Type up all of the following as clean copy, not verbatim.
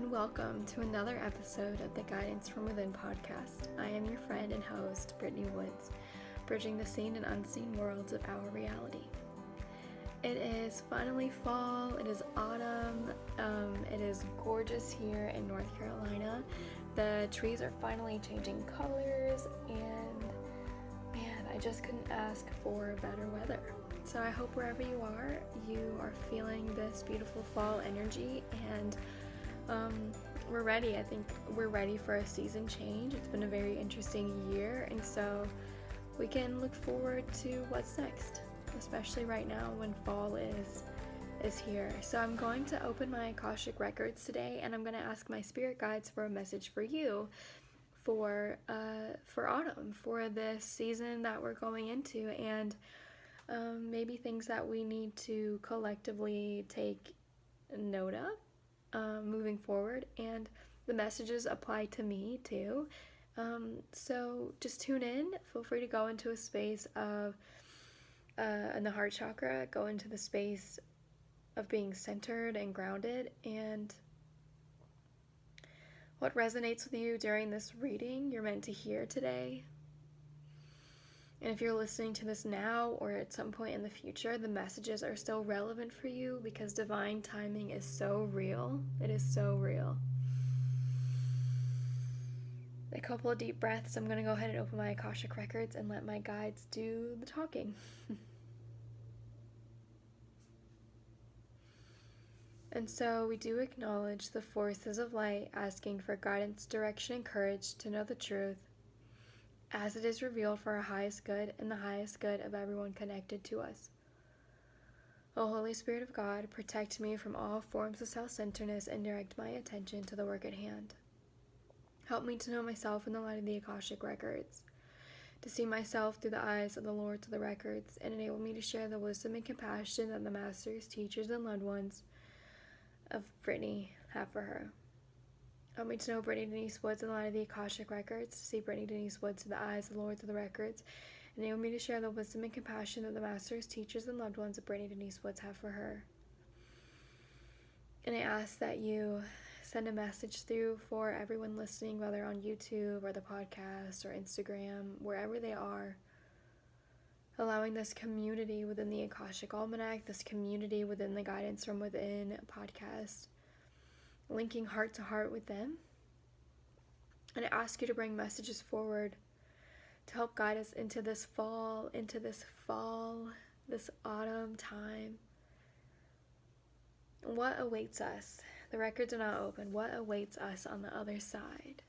and welcome to another episode of the Guidance from Within podcast. I am your friend and host, Brittany Woods, bridging the seen and unseen worlds of our reality. It is finally fall, it is autumn, it is gorgeous here in North Carolina. The trees are finally changing colors, and man, I just couldn't ask for better weather. So I hope wherever you are feeling this beautiful fall energy, and we're ready. I think we're ready for a season change. It's been a very interesting year, and so we can look forward to what's next, especially right now when fall is here. So I'm going to open my Akashic records today, and I'm going to ask my spirit guides for a message for you for autumn, for this season that we're going into, and maybe things that we need to collectively take note of moving forward. And the messages apply to me too. So just tune in. Feel free to go into a space of in the heart chakra, go into the space of being centered and grounded, and what resonates with you during this reading you're meant to hear today. And if you're listening to this now or at some point in the future, the messages are still relevant for you because divine timing is so real. It is so real. A couple of deep breaths. I'm going to go ahead and open my Akashic records and let my guides do the talking. And so we do acknowledge the forces of light asking for guidance, direction, and courage to know the truth as it is revealed for our highest good and the highest good of everyone connected to us. O Holy Spirit of God, protect me from all forms of self-centeredness and direct my attention to the work at hand. Help me to know myself in the light of the Akashic records, to see myself through the eyes of the Lords of the records, and enable me to share the wisdom and compassion that the masters, teachers, and loved ones of Brittany have for her. Help me to know Brittany Denise Woods in the light of the Akashic records, to see Brittany Denise Woods through the eyes of the Lords of the records, and enable me to share the wisdom and compassion that the masters, teachers, and loved ones of Brittany Denise Woods have for her. And I ask that you send a message through for everyone listening, whether on YouTube or the podcast or Instagram, wherever they are, allowing this community within the Akashic Almanac, this community within the Guidance from Within podcast, linking heart to heart with them. And I ask you to bring messages forward to help guide us into this fall, this autumn time. What awaits us? The records are not open. What awaits us on the other side?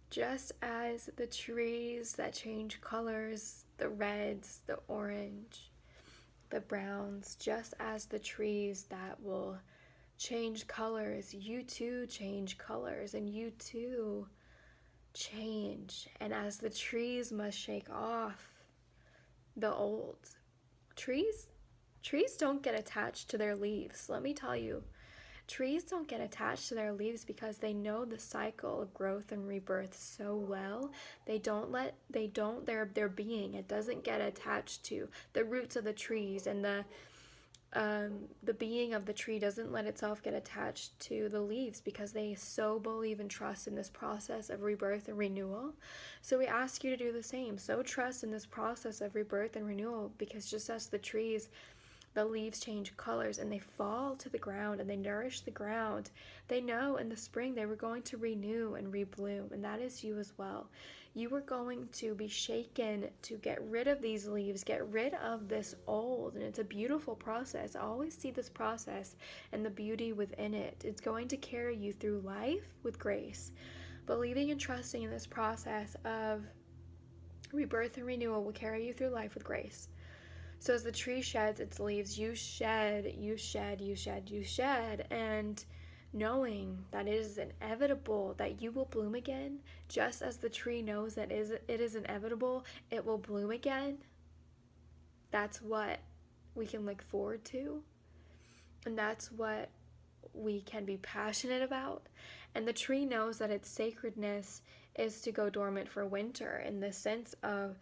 Just as the trees that change colors, the reds, the orange, the browns, just as the trees that will change colors, you too change colors, and you too change. And as the trees must shake off the old, trees don't get attached to their leaves. Let me tell you, trees don't get attached to their leaves because they know the cycle of growth and rebirth so well. Their being, it doesn't get attached to the roots of the trees, and the being of the tree doesn't let itself get attached to the leaves because they so believe and trust in this process of rebirth and renewal. So we ask you to do the same. So trust in this process of rebirth and renewal, because just as the trees, the leaves change colors and they fall to the ground and they nourish the ground, they know in the spring they were going to renew and rebloom, and that is you as well. You are going to be shaken to get rid of these leaves, get rid of this old, and it's a beautiful process. I always see this process and the beauty within it. It's going to carry you through life with grace. Believing and trusting in this process of rebirth and renewal will carry you through life with grace. So as the tree sheds its leaves, you shed, and knowing that it is inevitable that you will bloom again, just as the tree knows that it is inevitable, it will bloom again. That's what we can look forward to, and that's what we can be passionate about. And the tree knows that its sacredness is to go dormant for winter, in the sense of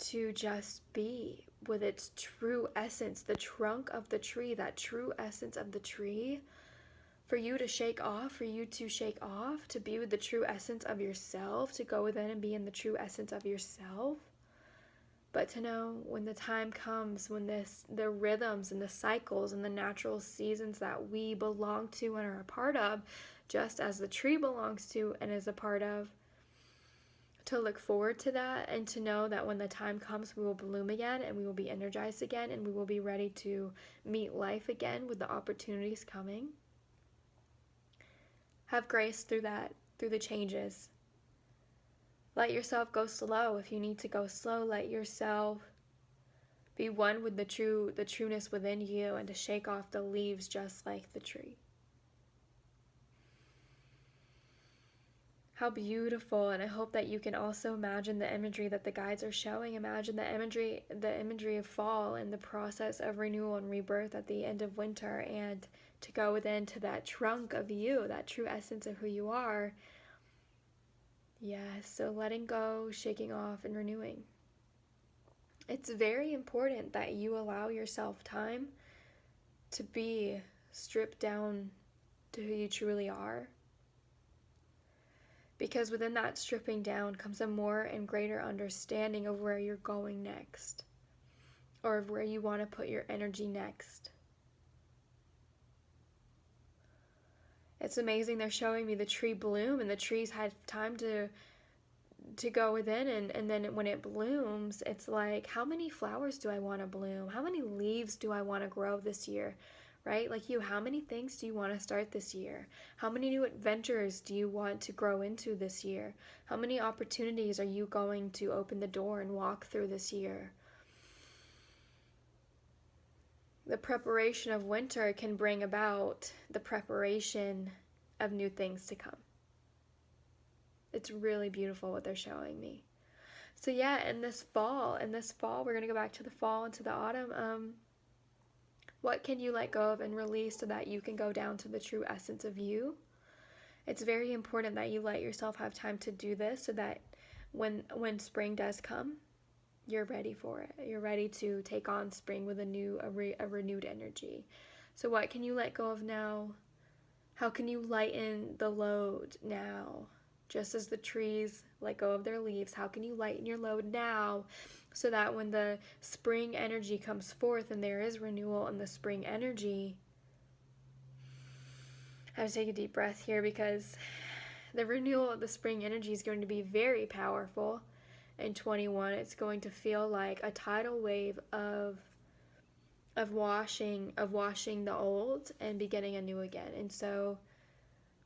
to just be with its true essence, the trunk of the tree, that true essence of the tree, for you to shake off, to be with the true essence of yourself, to go within and be in the true essence of yourself. But to know when the time comes, when the rhythms and the cycles and the natural seasons that we belong to and are a part of, just as the tree belongs to and is a part of, to look forward to that and to know that when the time comes, we will bloom again and we will be energized again and we will be ready to meet life again with the opportunities coming. Have grace through that, through the changes. Let yourself go slow if you need to go slow. Let yourself be one with the trueness within you, and to shake off the leaves just like the tree. How beautiful. And I hope that you can also imagine the imagery that the guides are showing. Imagine the imagery of fall and the process of renewal and rebirth at the end of winter, and to go within to that trunk of you, that true essence of who you are. Yes, so letting go, shaking off, and renewing. It's very important that you allow yourself time to be stripped down to who you truly are. Because within that stripping down comes a more and greater understanding of where you're going next, or of where you want to put your energy next. It's amazing, they're showing me the tree bloom, and the trees had time to go within, and then when it blooms, it's like, how many flowers do I want to bloom? How many leaves do I want to grow this year? Right? Like you, how many things do you want to start this year? How many new adventures do you want to grow into this year? How many opportunities are you going to open the door and walk through this year? The preparation of winter can bring about the preparation of new things to come. It's really beautiful what they're showing me. So yeah, in this fall, we're going to go back to the fall and to the autumn. What can you let go of and release so that you can go down to the true essence of you? It's very important that you let yourself have time to do this, so that when spring does come, you're ready for it. You're ready to take on spring with a renewed energy. So what can you let go of now? How can you lighten the load now? Just as the trees let go of their leaves, how can you lighten your load now, so that when the spring energy comes forth and there is renewal in the spring energy? I have to take a deep breath here, because the renewal of the spring energy is going to be very powerful in 21. It's going to feel like a tidal wave of washing the old and beginning anew again. And so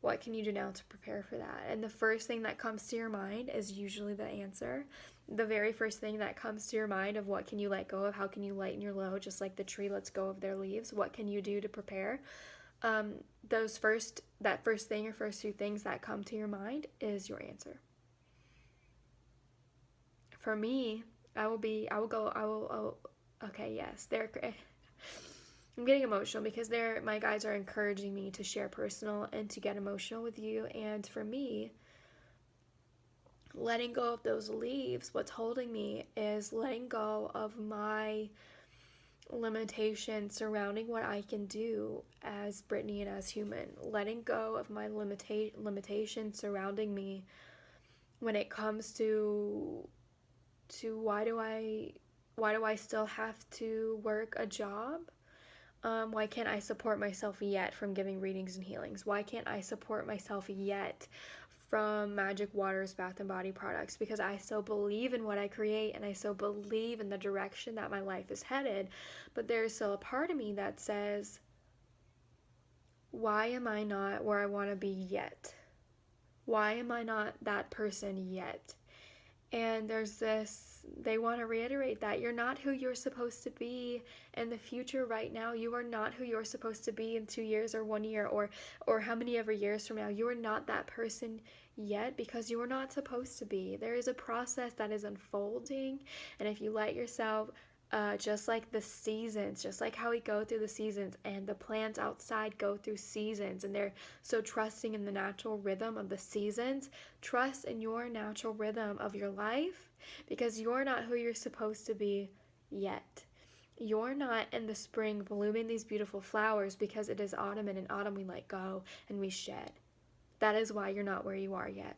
what can you do now to prepare for that? And the first thing that comes to your mind is usually the answer. The very first thing that comes to your mind of what can you let go of, how can you lighten your load, just like the tree lets go of their leaves, what can you do to prepare? That first thing or first few things that come to your mind is your answer. For me, okay, yes, I'm getting emotional because my guides are encouraging me to share personal and to get emotional with you. And for me, letting go of those leaves, what's holding me is letting go of my limitation surrounding what I can do as Brittany and as human. Letting go of my limitation surrounding me when it comes to why do I still have to work a job? Why can't I support myself yet from giving readings and healings? Why can't I support myself yet from Magic Waters Bath and Body products? Because I so believe in what I create, and I so believe in the direction that my life is headed. But there's still a part of me that says, why am I not where I want to be yet? Why am I not that person yet? And they want to reiterate that you're not who you're supposed to be in the future right now. You are not who you're supposed to be in 2 years or 1 year or how many ever years from now. You are not that person yet, because you are not supposed to be. There is a process that is unfolding, and if you let yourself just like the seasons, just like how we go through the seasons, and the plants outside go through seasons, and they're so trusting in the natural rhythm of the seasons. Trust in your natural rhythm of your life, because you're not who you're supposed to be yet. You're not in the spring blooming these beautiful flowers because it is autumn, and in autumn we let go and we shed. That is why you're not where you are yet.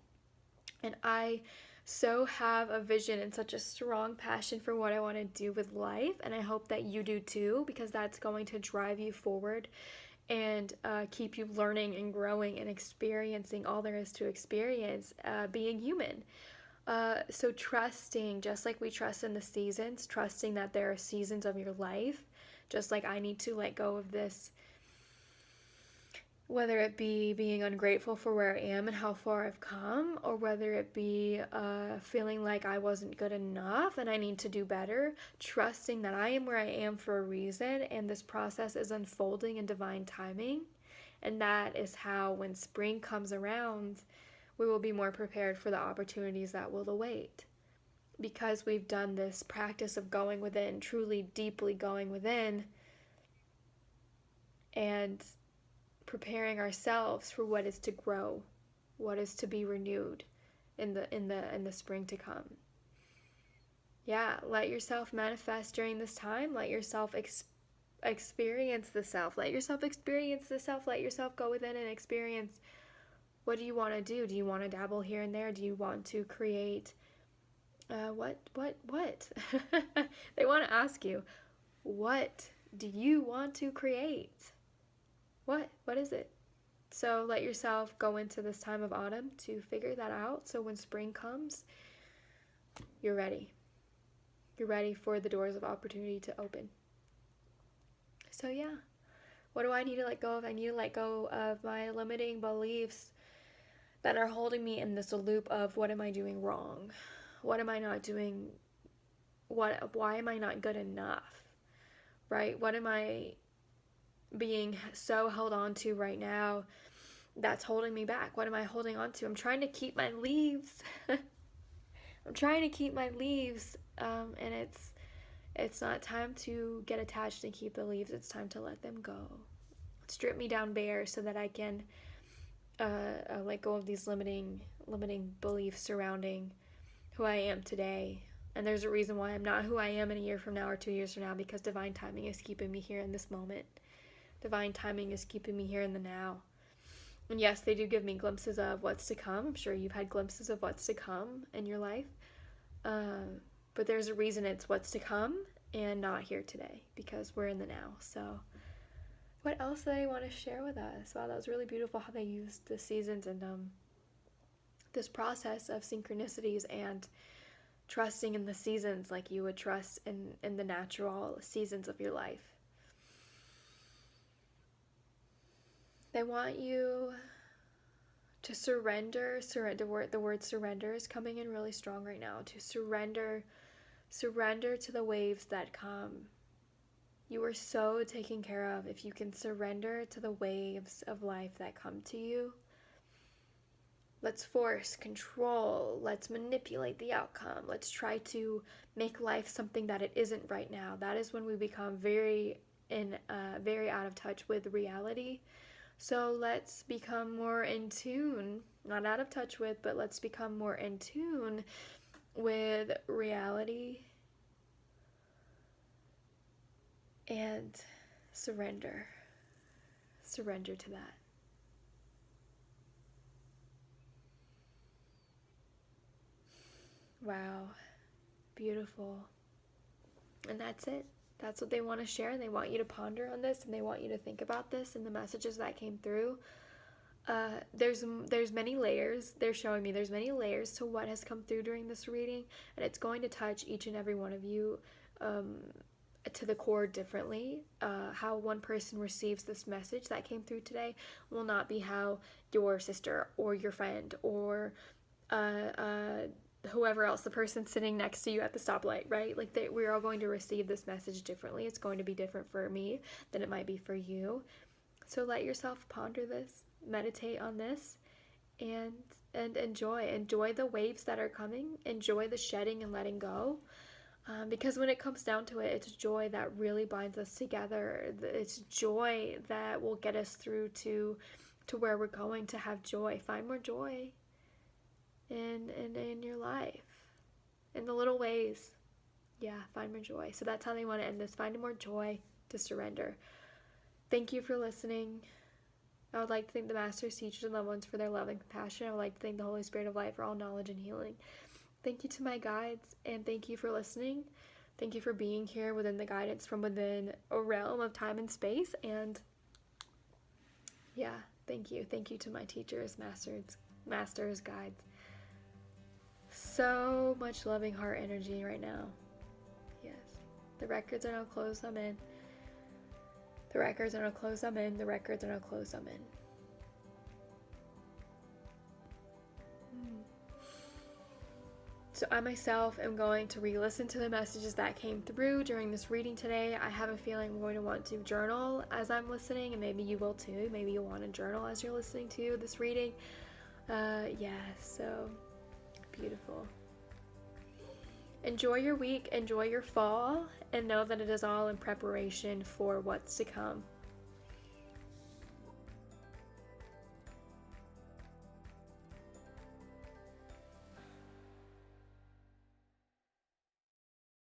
And I so have a vision and such a strong passion for what I want to do with life. And I hope that you do too, because that's going to drive you forward and keep you learning and growing and experiencing all there is to experience, being human. So trusting, just like we trust in the seasons, trusting that there are seasons of your life, just like I need to let go of this, whether it be being ungrateful for where I am and how far I've come, or whether it be feeling like I wasn't good enough and I need to do better, trusting that I am where I am for a reason and this process is unfolding in divine timing. And that is how, when spring comes around, we will be more prepared for the opportunities that will await. Because we've done this practice of going within, truly deeply going within, and preparing ourselves for what is to grow, what is to be renewed in the spring to come. Yeah, let yourself manifest during this time. Let yourself experience the self. Let yourself experience the self. Let yourself go within and experience, what do you want to do? Do you want to dabble here and there? Do you want to create what? They want to ask you, what do you want to create? What is it? So let yourself go into this time of autumn to figure that out, so when spring comes, you're ready. You're ready for the doors of opportunity to open. So yeah, what do I need to let go of? I need to let go of my limiting beliefs that are holding me in this loop of, what am I doing wrong? What am I not doing? Why am I not good enough? Right? What am I being so held on to right now that's holding me back? What am I holding on to? I'm trying to keep my leaves. I'm trying to keep my leaves, and it's not time to get attached and keep the leaves. It's time to let them go. Strip me down bare so that I can let go of these limiting beliefs surrounding who I am today. And there's a reason why I'm not who I am in a year from now or 2 years from now, because divine timing is keeping me here in this moment. Divine timing is keeping me here in the now. And yes, they do give me glimpses of what's to come. I'm sure you've had glimpses of what's to come in your life. But there's a reason it's what's to come and not here today, because we're in the now. So what else did I want to share with us? Wow, that was really beautiful how they used the seasons and this process of synchronicities and trusting in the seasons like you would trust in the natural seasons of your life. They want you to surrender. The word surrender is coming in really strong right now. To surrender to the waves that come. You are so taken care of if you can surrender to the waves of life that come to you. Let's force, control, let's manipulate the outcome. Let's try to make life something that it isn't right now. That is when we become very out of touch with reality. So let's become more in tune, not out of touch with, but let's become more in tune with reality and surrender to that. Wow, beautiful. And that's it. That's what they want to share, and they want you to ponder on this, and they want you to think about this and the messages that came through. There's many layers. They're showing me there's many layers to what has come through during this reading, and it's going to touch each and every one of you to the core differently. How one person receives this message that came through today will not be how your sister or your friend or whoever else, the person sitting next to you at the stoplight, right? Like we're all going to receive this message differently. It's going to be different for me than it might be for you. So let yourself ponder this, meditate on this, and enjoy the waves that are coming. Enjoy the shedding and letting go. Because when it comes down to it, it's joy that really binds us together. It's joy that will get us through to where we're going to have joy. Find more joy in your life, in the little ways. Yeah, find more joy. So that's how they want to end this. Find more joy to surrender. Thank you for listening. I would like to thank the masters, teachers, and loved ones for their love and compassion. I would like to thank the Holy Spirit of light for all knowledge and healing. Thank you to my guides, and thank you for listening. Thank you for being here within the guidance from within a realm of time and space. And yeah, thank you. Thank you to my teachers, masters, guides. So much loving heart energy right now. Yes. The records are now closed. I'm in. The records are now closed. I'm in. The records are now closed. I'm in. So I myself am going to re-listen to the messages that came through during this reading today. I have a feeling I'm going to want to journal as I'm listening, and maybe you will too. Maybe you'll want to journal as you're listening to this reading. Yeah, so beautiful. Enjoy your week, enjoy your fall, and know that it is all in preparation for what's to come.